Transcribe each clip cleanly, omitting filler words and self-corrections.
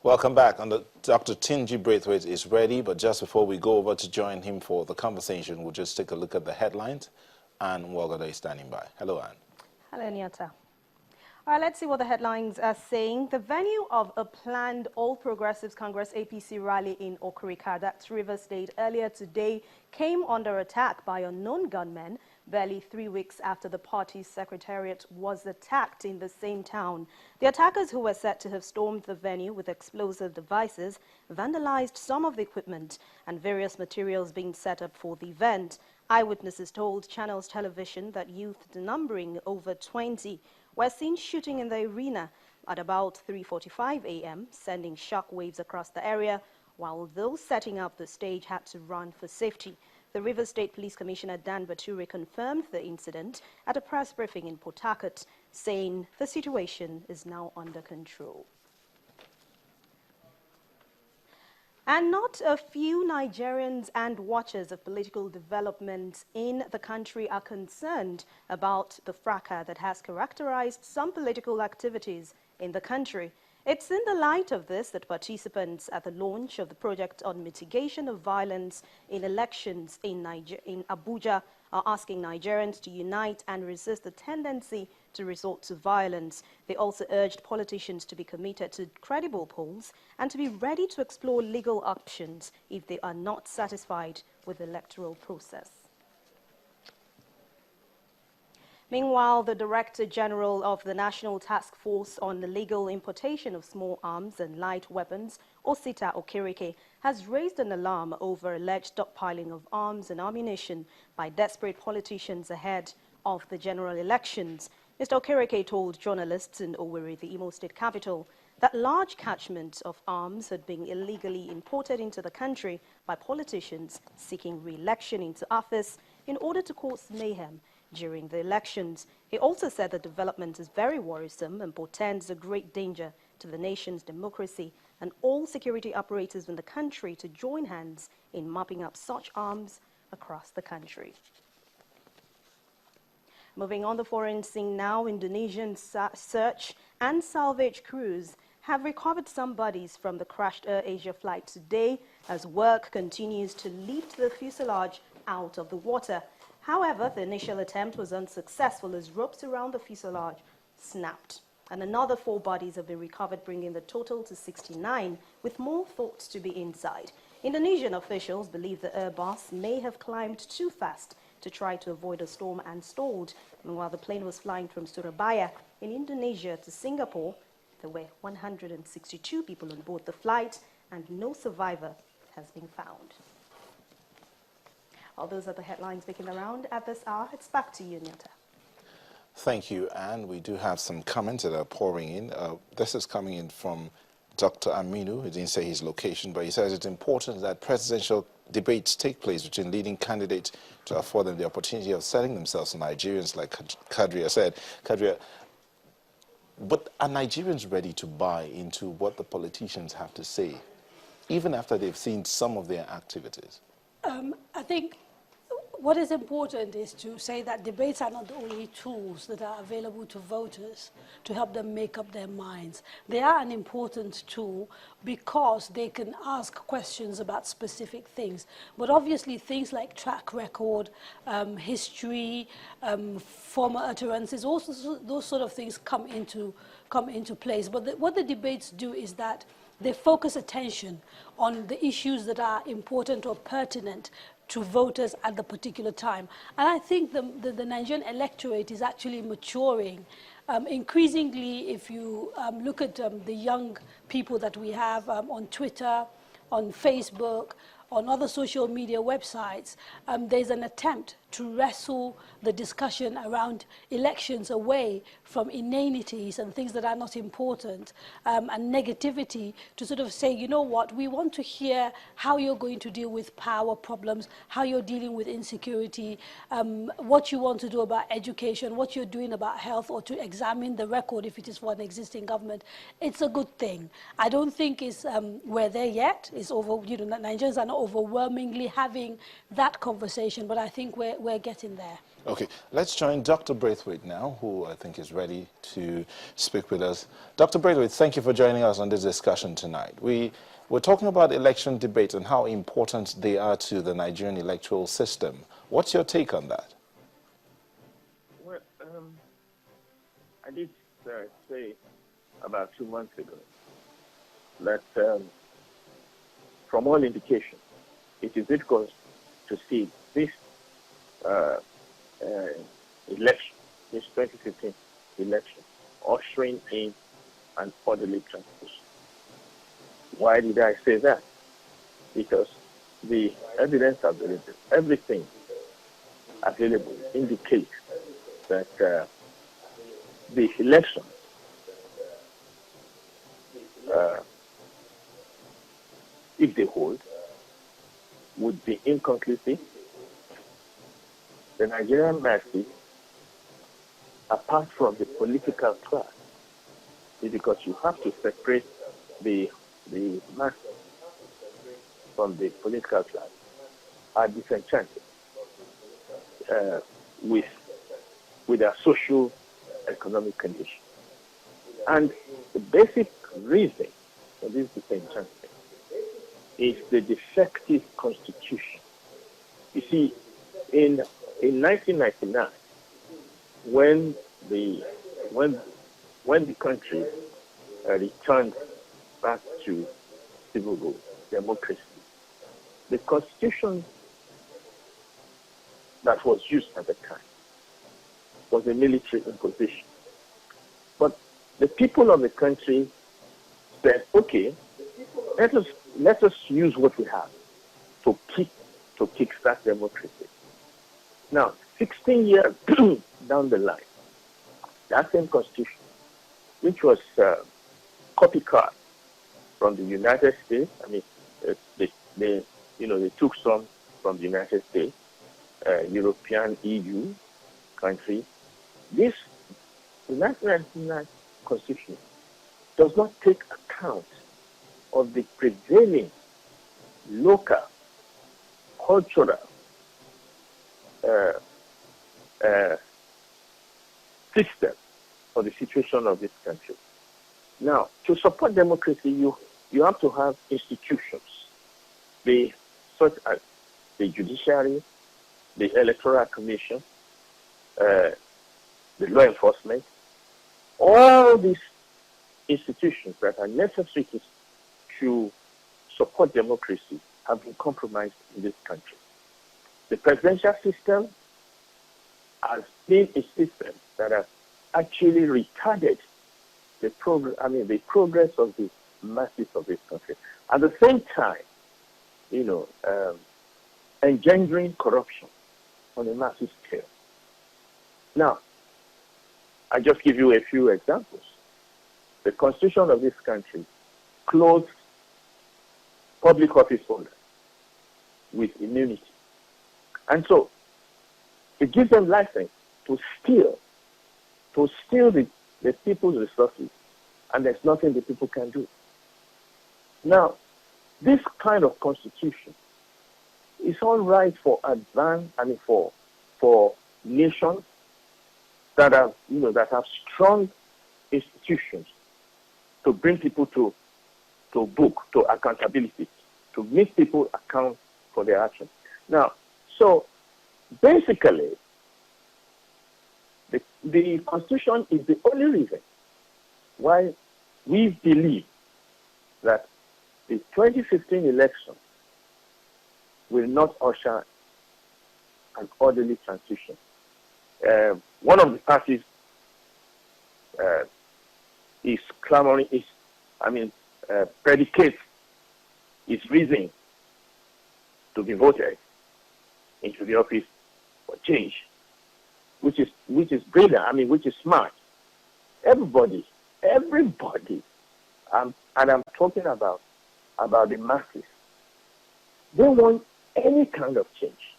Welcome back. Dr. Tinji Braithwaite is ready, but just before we go over to join him for the conversation, we'll just take a look at the headlines. Anne Walgada is standing by. Hello, Anne. Hello, Nyata. All right, let's see what the headlines are saying. The venue of a planned All Progressives Congress APC rally in Okrika, that's Rivers State, earlier today came under attack by unknown gunmen barely 3 weeks after the party's secretariat was attacked in the same town. The attackers, who were said to have stormed the venue with explosive devices, vandalized some of the equipment and various materials being set up for the event. Eyewitnesses told Channels Television that youth numbering over 20 were seen shooting in the arena at about 3:45 a.m., sending shock waves across the area, while those setting up the stage had to run for safety. The Rivers State Police Commissioner Dan Bature confirmed the incident at a press briefing in Port Harcourt, saying the situation is now under control. And not a few Nigerians and watchers of political developments in the country are concerned about the fracas that has characterized some political activities in the country. It's in the light of this that participants at the launch of the project on mitigation of violence in elections in Abuja are asking Nigerians to unite and resist the tendency to resort to violence. They also urged politicians to be committed to credible polls and to be ready to explore legal options if they are not satisfied with the electoral process. Meanwhile, the Director General of the National Task Force on the Legal Importation of Small Arms and Light Weapons, Osita Okereke, has raised an alarm over alleged stockpiling of arms and ammunition by desperate politicians ahead of the general elections. Mr. Okereke told journalists in Owerri, the Imo State capital, that large catchments of arms had been illegally imported into the country by politicians seeking re-election into office in order to cause mayhem during the elections. He also said the development is very worrisome and portends a great danger to the nation's democracy and all security operators in the country to join hands in mopping up such arms across the country. Moving on the foreign scene now, Indonesian search and salvage crews have recovered some bodies from the crashed Air Asia flight today as work continues to lift the fuselage out of the water. However, the initial attempt was unsuccessful as ropes around the fuselage snapped. And another 4 bodies have been recovered, bringing the total to 69, with more thought to be inside. Indonesian officials believe the Airbus may have climbed too fast to try to avoid a storm and stalled. Meanwhile, the plane was flying from Surabaya in Indonesia to Singapore. There were 162 people on board the flight, and no survivor has been found. All those are the headlines making the round at this hour. It's back to you, Nyata. Thank you, Anne. We do have some comments that are pouring in. This is coming in from Dr. Aminu. He didn't say his location, but he says it's important that presidential debates take place between leading candidates to afford them the opportunity of selling themselves to Nigerians, like Kadria said. Kadria, but are Nigerians ready to buy into what the politicians have to say, even after they've seen some of their activities? I think what is important is to say that debates are not the only tools that are available to voters to help them make up their minds. They are an important tool because they can ask questions about specific things. But obviously things like track record, history, former utterances, also those sort of things come into place. But what the debates do is that they focus attention on the issues that are important or pertinent to voters at the particular time. And I think the Nigerian electorate is actually maturing. Increasingly, if you look at the young people that we have on Twitter, on Facebook, on other social media websites, there's an attempt to wrestle the discussion around elections away from inanities and things that are not important and negativity to sort of say, you know what, we want to hear how you're going to deal with power problems, how you're dealing with insecurity, what you want to do about education, what you're doing about health, or to examine the record if it is for an existing government. It's a good thing. I don't think we're there yet. It's over, Nigerians are not overwhelmingly having that conversation, but I think we're we're getting there. Okay, let's join Dr. Braithwaite now, who I think is ready to speak with us. Dr. Braithwaite, thank you for joining us on this discussion tonight. We're talking about election debates and how important they are to the Nigerian electoral system. What's your take on that? Well, I did say about 2 months ago that from all indications, it is difficult to see this election, this 2015 election, ushering in an orderly transition. Why did I say that? Because the evidence available, everything available indicates that the election if they hold, would be inconclusive. The Nigerian masses, apart from the political class, because you have to separate the masses from the political class, are disenchanted with their social economic condition. And the basic reason for this disenchantment is the defective constitution. You see, in 1999, when the country returned back to civil rule, democracy, the constitution that was used at the time was a military imposition. But the people of the country said, okay, let us use what we have to kickstart democracy. Now, 16 years down the line, that same constitution, which was copycat from the United States, I mean, they took some from the United States, European EU countries. This 1999 constitution does not take account of the prevailing local, cultural system for the situation of this country. Now, to support democracy, you have to have institutions, such as the judiciary, the Electoral Commission, the law enforcement. All these institutions that are necessary to support democracy have been compromised in this country. The presidential system has been a system that has actually retarded the progress of the masses of this country. At the same time, engendering corruption on a massive scale. Now, I just give you a few examples. The constitution of this country clothes public office holders with immunity. And so, it gives them license to steal the people's resources, and there's nothing the people can do. Now, this kind of constitution is all right for for nations that have strong institutions to bring people to accountability, to make people account for their actions. Now, so basically, the Constitution is the only reason why we believe that the 2015 election will not usher an orderly transition. One of the parties is clamoring, predicates its reason to be voted into the office for change, which is brilliant, which is smart. Everybody, and I'm talking about the masses, they want any kind of change.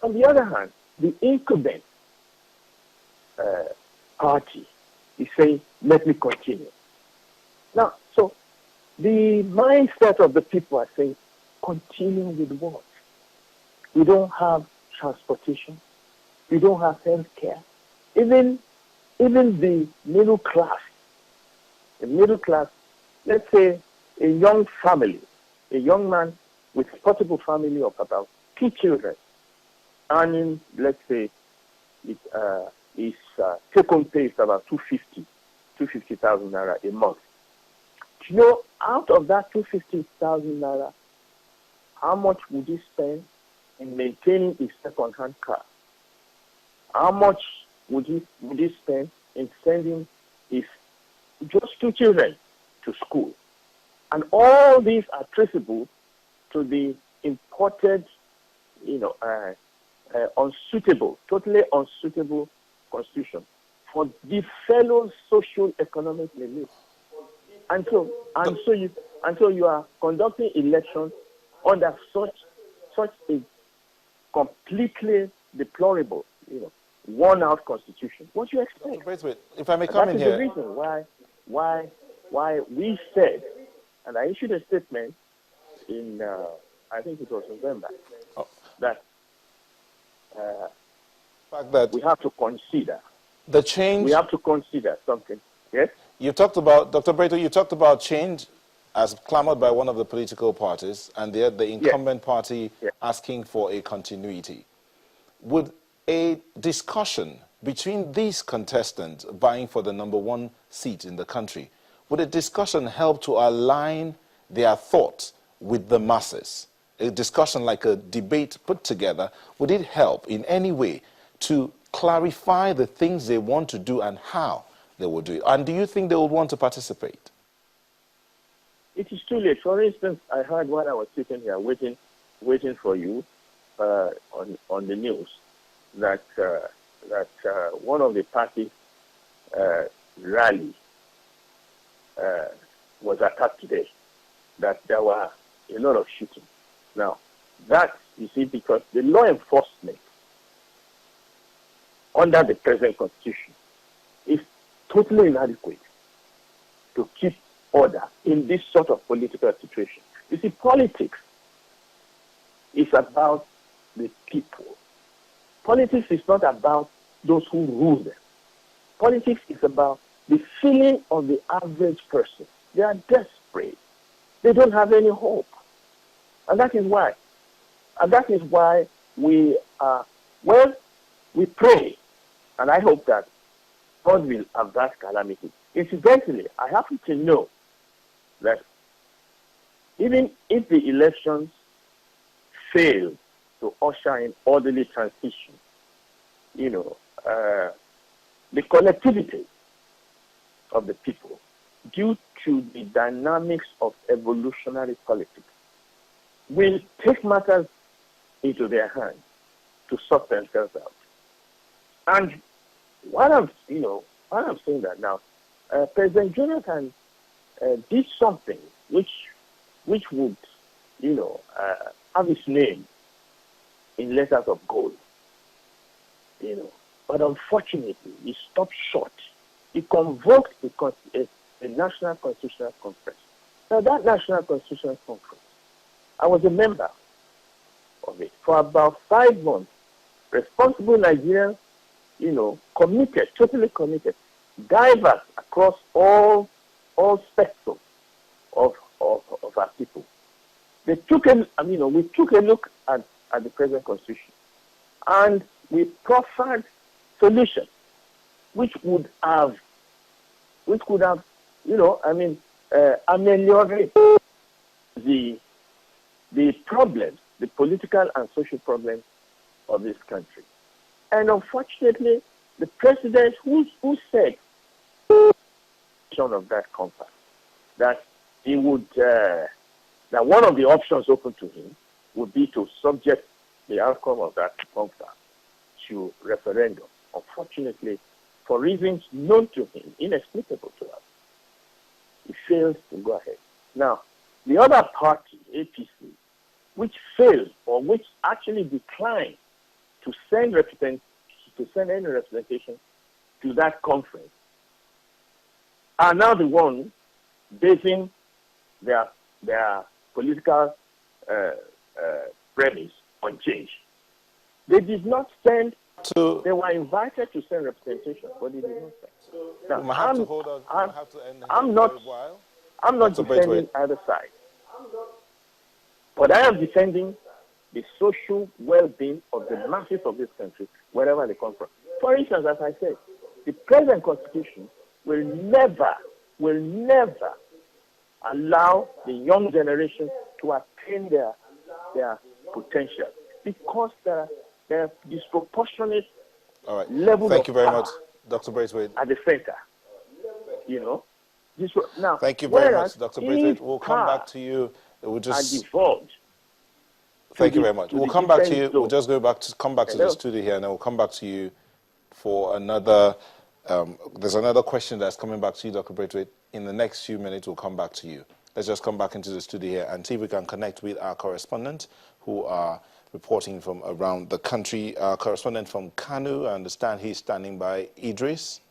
On the other hand, the incumbent party is saying, let me continue. Now, so the mindset of the people are saying, continue with what? We don't have transportation. You don't have health care. Even the middle class, let's say a young family, a young man with a possible family of about 2 children, earning, let's say, his take-home pay is about 250,000 naira a month. Do you know, out of that 250,000 naira, how much would he spend in maintaining his second-hand car? How much would he spend in sending his just 2 children to school? And all these are traceable to the imported, totally unsuitable constitution for the fellow social economic elite. And so you are conducting elections under such a completely deplorable, worn-out constitution. What do you expect? Wait. If I may come in here. That is the reason why we said, and I issued a statement in, I think it was November, that we have to consider. The change. We have to consider something. Yes? You talked about, Dr. Breto, you talked about change as clamored by one of the political parties, and the incumbent party asking for a continuity. Would a discussion between these contestants vying for the #1 seat in the country, would a discussion help to align their thoughts with the masses? A discussion like a debate put together, would it help in any way to clarify the things they want to do and how they will do it? And do you think they would want to participate? It is too late. For instance, I heard while I was sitting here waiting for you on the news that one of the parties' rally was attacked today. That there were a lot of shooting. Now, that, you see, because the law enforcement under the present constitution is totally inadequate to keep order in this sort of political situation. You see, politics is about the people. Politics is not about those who rule them. Politics is about the feeling of the average person. They are desperate. They don't have any hope. And that is why. And that is why we pray. And I hope that God will avert calamity. Incidentally, I happen to know that even if the elections fail to usher in orderly transition, the collectivity of the people, due to the dynamics of evolutionary politics, will take matters into their hands to sort themselves out. And while I'm saying that now, President Jonathan did something which would, have his name in letters of gold, But unfortunately, he stopped short. He convoked a National Constitutional Conference. Now, that National Constitutional Conference, I was a member of it for about 5 months. Responsible Nigerians, committed, totally committed, diverse across all spectrum of our people. We took a look at the present constitution, and we proffered solutions which could have ameliorate the problems, the political and social problems of this country. And unfortunately, the president who said of that compact that he would that one of the options open to him would be to subject the outcome of that compact to referendum. Unfortunately, for reasons known to him, inexplicable to us, he fails to go ahead. Now, the other party, APC, which failed or which actually declined to send any representation to that conference, are now the ones basing their political premise on change. They did not send They were invited to send representation, but they did not send. Now, We might have to hold on. We might have to end here I'm for not, a while. I'm not Dr. defending Braithwaite. either side. But I am defending the social well-being of the masses of this country, wherever they come from. For instance, as I said, the present constitution will never allow the young generation to attain their potential because there are disproportionate All right. level Thank of you very power much, Dr. Braithwaite. at the center. You know, now. Thank you very much, whereas Dr. if Braithwaite. We'll come power back to you. We'll are just. devolved Thank you the- very much. to We'll the come back to different you. We'll zones. just come back to the Hello? studio here, and then we'll come back to you for another. There's another question that's coming back to you, Dr. Braithwaite. In the next few minutes, we'll come back to you. Let's just come back into the studio here and see if we can connect with our correspondent who are reporting from around the country. Our correspondent from Kano, I understand he's standing by. Idris.